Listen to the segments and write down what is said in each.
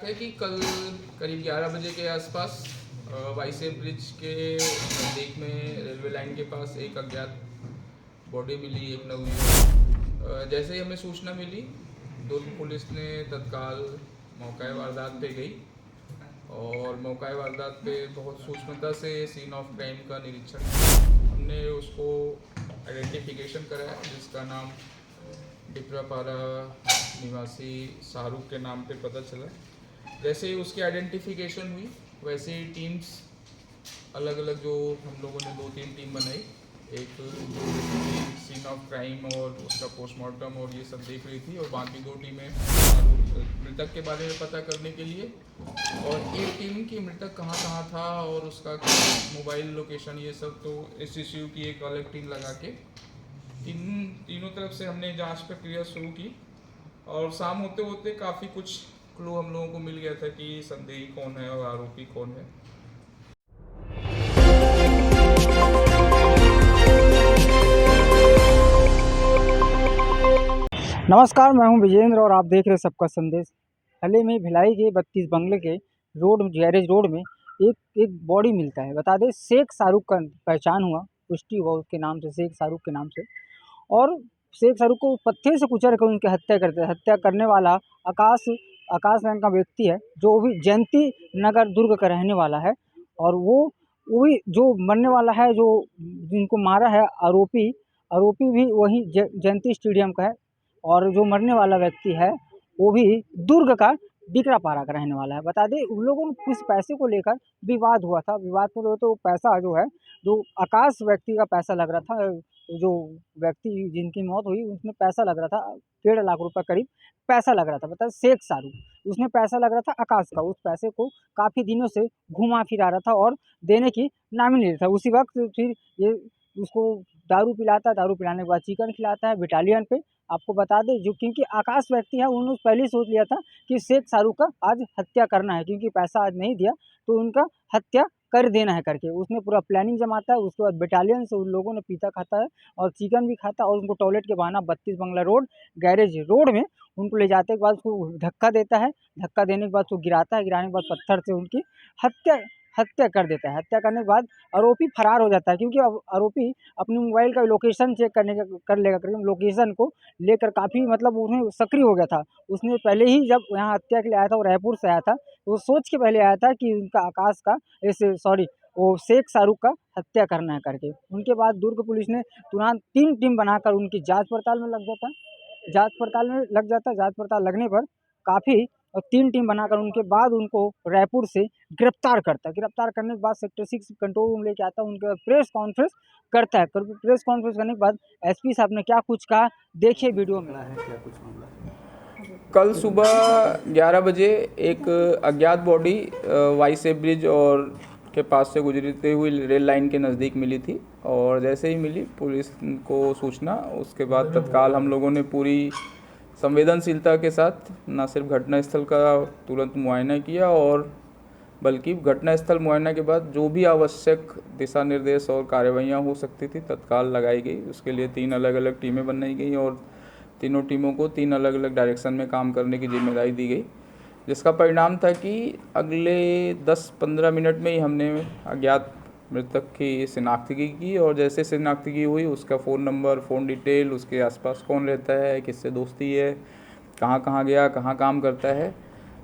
है कि कल करीब 11 बजे के आसपास वाइसे ब्रिज के नज़दीक में रेलवे लाइन के पास एक अज्ञात बॉडी मिली, एक नवयुवक। जैसे ही हमें सूचना मिली, दुर्ग पुलिस ने तत्काल मौका वारदात पे गई और मौका वारदात पे बहुत सूक्ष्मता से सीन ऑफ क्राइम का निरीक्षण किया। हमने उसको आइडेंटिफिकेशन कराया, जिसका नाम डिपरापारा निवासी शाहरुख के नाम पे पता चला। जैसे ही उसकी आइडेंटिफिकेशन हुई, वैसे ही टीम्स अलग अलग जो हम लोगों ने 2-3 टीम बनाई। एक जो सीन ऑफ क्राइम और उसका पोस्टमार्टम और ये सब देख रही थी, और बाकी 2 टीमें मृतक के बारे में पता करने के लिए, और एक टीम की मृतक कहाँ कहाँ था और उसका मोबाइल लोकेशन ये सब, तो एसएसयू की एक अलग टीम लगा के तीनों तरफ से हमने जांच प्रक्रिया शुरू की। और शाम होते होते काफ़ी कुछ क्लू हम लोगों को मिल गया था कि संदेही कौन है और आरोपी कौन है। नमस्कार, मैं हूं विजेंद्र और आप देख रहे हैं सबका संदेश। हाल ही में भिलाई के 32 बंगले के रोड गैरेज रोड में एक बॉडी मिलता है। बता दें, शेख शाहरुख का पहचान हुआ, पुष्टि हुआ उसके नाम से, शेख शाहरुख के नाम से। और शेख शाहरुख को पत्थर से कुचल कर उनकी हत्या करते हैं। हत्या करने वाला आकाश रंग का व्यक्ति है, जो भी जयंती नगर दुर्ग का रहने वाला है। और वही जो मरने वाला है, जो जिनको मारा है, आरोपी भी वही जयंती स्टेडियम का है। और जो मरने वाला व्यक्ति है, वो भी दुर्ग का डिकरापारा का रहने वाला है। बता दें, उन लोगों को कुछ पैसे को लेकर विवाद हुआ था। विवाद में तो पैसा जो है, जो आकाश व्यक्ति का पैसा लग रहा था, जो व्यक्ति जिनकी मौत हुई उसमें पैसा लग रहा था, 1.5 लाख रुपए करीब पैसा लग रहा था। बता, शेख शाहरुख उसमें पैसा लग रहा था आकाश का। उस पैसे को काफ़ी दिनों से घुमा फिरा रहा था और देने की नाम ही नहीं रहा था। उसी वक्त फिर ये उसको दारू पिलाता है, दारू पिलाने के बाद चिकन खिलाता है बटालियन पे। आपको बता दें, जो क्योंकि आकाश व्यक्ति है, उन्होंने पहले ही सोच लिया था कि शेख शाहरुख का आज हत्या करना है, क्योंकि पैसा आज नहीं दिया तो उनका हत्या कर देना है करके उसने पूरा प्लानिंग जमाता है। उसके बाद बटालियन से उन लोगों ने पीता खाता है और चिकन भी खाता है, और उनको टॉयलेट के बहाना 32 बंगला रोड गैरेज रोड में उनको ले जाते के बाद उसको धक्का देता है। धक्का देने के बाद उसको गिराता है। गिराने के बाद पत्थर से उनकी हत्या हत्या कर देता है। हत्या करने के बाद आरोपी फरार हो जाता है, क्योंकि अब आरोपी अपने मोबाइल का लोकेशन चेक कर लेगा करके लोकेशन को लेकर काफ़ी मतलब उसमें सक्रिय हो गया था। उसने पहले ही जब यहाँ हत्या के लिए आया था, वो रायपुर से आया था, तो वो सोच के पहले आया था कि उनका आकाश का ऐसे सॉरी वो शेख शाहरुख का हत्या करना है करके। उनके बाद दुर्ग पुलिस ने तुरंत 3 टीम बनाकर उनकी जाँच पड़ताल में लग जाता। जाँच पड़ताल लगने पर काफ़ी 3 टीम बनाकर उनके बाद उनको रायपुर से गिरफ्तार करता है। गिरफ्तार करने के बाद सेक्टर 6 कंट्रोल रूम लेके आता है। उनके बाद प्रेस कॉन्फ्रेंस करता है। प्रेस कॉन्फ्रेंस करने के बाद एसपी साहब ने क्या कुछ कहा, देखिए वीडियो में। कल सुबह 11 बजे एक अज्ञात बॉडी वाइसे ब्रिज और के पास से गुजरते हुए रेल लाइन के नज़दीक मिली थी। और जैसे ही मिली पुलिस को सूचना, उसके बाद तत्काल हम लोगों ने पूरी संवेदनशीलता के साथ न सिर्फ घटनास्थल का तुरंत मुआयना किया, और बल्कि घटनास्थल मुआयना के बाद जो भी आवश्यक दिशा निर्देश और कार्रवाइयाँ हो सकती थी तत्काल लगाई गई। उसके लिए 3 अलग अलग टीमें बनाई गई और तीनों टीमों को 3 अलग अलग डायरेक्शन में काम करने की जिम्मेदारी दी गई, जिसका परिणाम था कि अगले 10-15 मिनट में ही हमने अज्ञात मृतक की शिनाख्तगी की। और जैसे शिनाख्तगी हुई, उसका फ़ोन नंबर, फ़ोन डिटेल, उसके आसपास कौन रहता है, किससे दोस्ती है, कहाँ कहाँ गया, कहाँ काम करता है,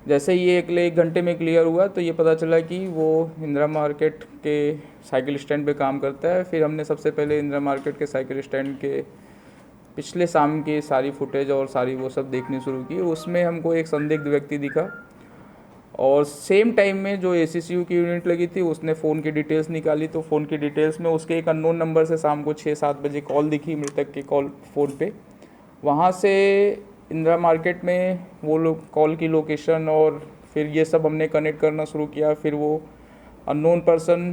जैसे ये अगले 1 घंटे में क्लियर हुआ तो ये पता चला कि वो इंदिरा मार्केट के साइकिल स्टैंड पे काम करता है। फिर हमने सबसे पहले इंदिरा मार्केट के साइकिल स्टैंड के पिछले शाम की सारी फुटेज और सारी वो सब देखनी शुरू की। उसमें हमको एक संदिग्ध व्यक्ति दिखा, और सेम टाइम में जो एसीसीयू की यूनिट लगी थी उसने फ़ोन की डिटेल्स निकाली, तो फ़ोन की डिटेल्स में उसके एक अननोन नंबर से शाम को 6-7 बजे कॉल दिखी, मृतक की कॉल फ़ोन पे। वहाँ से इंदिरा मार्केट में वो लोग कॉल की लोकेशन और फिर ये सब हमने कनेक्ट करना शुरू किया। फिर वो अननोन पर्सन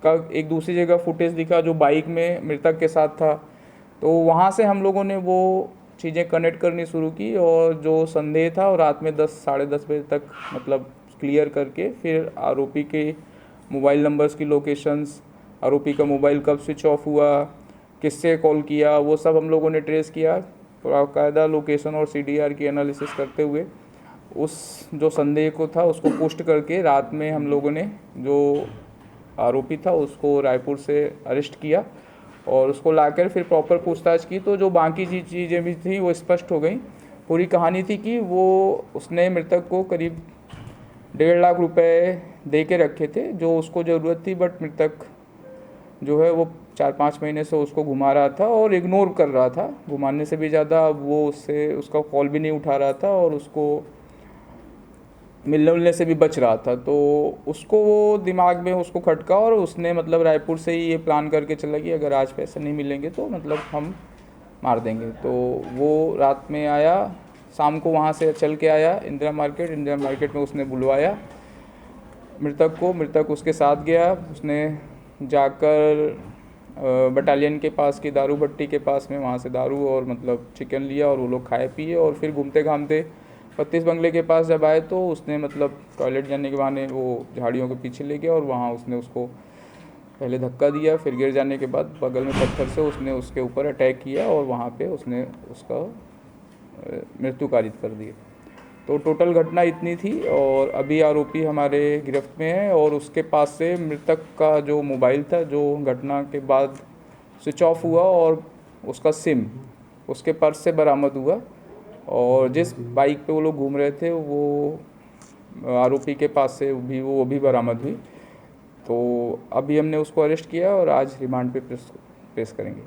का एक दूसरी जगह फुटेज दिखा जो बाइक में मृतक के साथ था, तो वहाँ से हम लोगों ने वो चीज़ें कनेक्ट करनी शुरू की, और जो संदेह था और रात में 10-10:30 बजे तक मतलब क्लियर करके फिर आरोपी के मोबाइल नंबर्स की लोकेशंस, आरोपी का मोबाइल कब स्विच ऑफ हुआ, किससे कॉल किया, वो सब हम लोगों ने ट्रेस किया। बाकायदा लोकेशन और CDR की एनालिसिस करते हुए उस जो संदेह को था उसको पुष्ट करके रात में हम लोगों ने जो आरोपी था उसको रायपुर से अरेस्ट किया और उसको लाकर फिर प्रॉपर पूछताछ की, तो जो बाकी चीज़ें भी थी वो स्पष्ट हो गई। पूरी कहानी थी कि वो उसने मृतक को करीब 1.5 लाख रुपए दे के रखे थे जो उसको ज़रूरत थी, बट मृतक जो है वो 4-5 महीने से उसको घुमा रहा था और इग्नोर कर रहा था। घुमाने से भी ज़्यादा वो उससे उसका कॉल भी नहीं उठा रहा था और उसको मिलने उलने से भी बच रहा था। तो उसको वो दिमाग में उसको खटका और उसने मतलब रायपुर से ही ये प्लान करके चला कि अगर आज पैसे नहीं मिलेंगे तो मतलब हम मार देंगे। तो वो रात में आया, शाम को वहाँ से चल के आया इंदिरा मार्केट में उसने बुलवाया मृतक को। मृतक उसके साथ गया, उसने जाकर बटालियन के पास की दारू भट्टी के पास में वहाँ से दारू और मतलब चिकन लिया और वो लोग खाए पिए और फिर घूमते घामते 32 बंगले के पास जब आए तो उसने मतलब टॉयलेट जाने के बहाने वो झाड़ियों के पीछे ले गया और वहाँ उसने उसको पहले धक्का दिया, फिर गिर जाने के बाद बगल में पत्थर से उसने उसके ऊपर अटैक किया और वहाँ पे उसने उसका मृत्यु कारित कर दी। तो टोटल घटना इतनी थी और अभी आरोपी हमारे गिरफ्त में है और उसके पास से मृतक का जो मोबाइल था जो घटना के बाद स्विच ऑफ हुआ और उसका सिम उसके पर्स से बरामद हुआ और जिस बाइक पे वो लोग घूम रहे थे वो आरोपी के पास से भी वो भी बरामद हुई। तो अभी हमने उसको अरेस्ट किया और आज रिमांड पे पेश करेंगे।